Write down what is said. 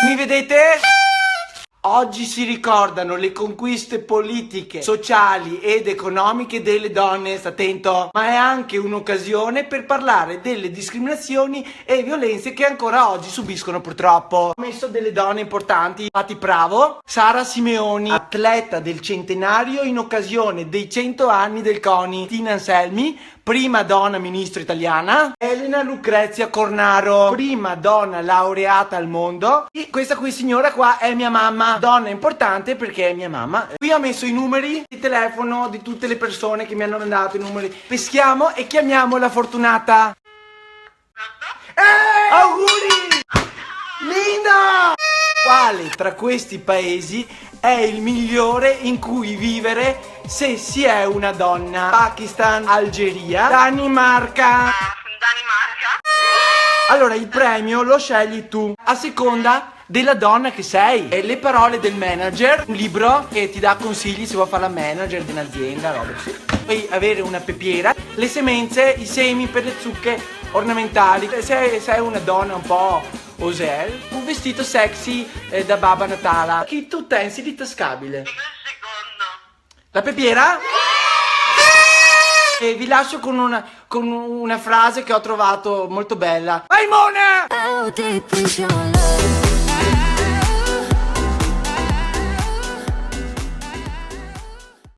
Mi vedete? Oggi si ricordano le conquiste politiche, sociali ed economiche delle donne, sta attento, ma è anche un'occasione per parlare delle discriminazioni e violenze che ancora oggi subiscono purtroppo. Ho messo delle donne importanti, Patti Bravo, Sara Simeoni, atleta del centenario in occasione dei 100 anni del CONI, Tina Anselmi, prima donna ministro italiana, Elena Lucrezia Cornaro, prima donna laureata al mondo, e questa qui signora qua è mia mamma, donna importante perché è mia mamma. Qui ho messo i numeri di telefono di tutte le persone che mi hanno mandato i numeri. Peschiamo e chiamiamo la fortunata. Auguri! Linda! Quale tra questi paesi è il migliore in cui vivere se si è una donna? Pakistan, Algeria, Danimarca. Danimarca. Allora il premio lo scegli tu a seconda della donna che sei. E le parole del manager, un libro che ti dà consigli se vuoi fare la manager di un'azienda, roba così. Puoi avere una pepiera, le semenze, i semi per le zucche ornamentali. Se sei una donna un po' osel, un vestito sexy da Babbo Natale. Kit utensili tascabile. Il secondo. La pepiera? E vi lascio con una frase che ho trovato molto bella. Vai Mona! How deep is your love?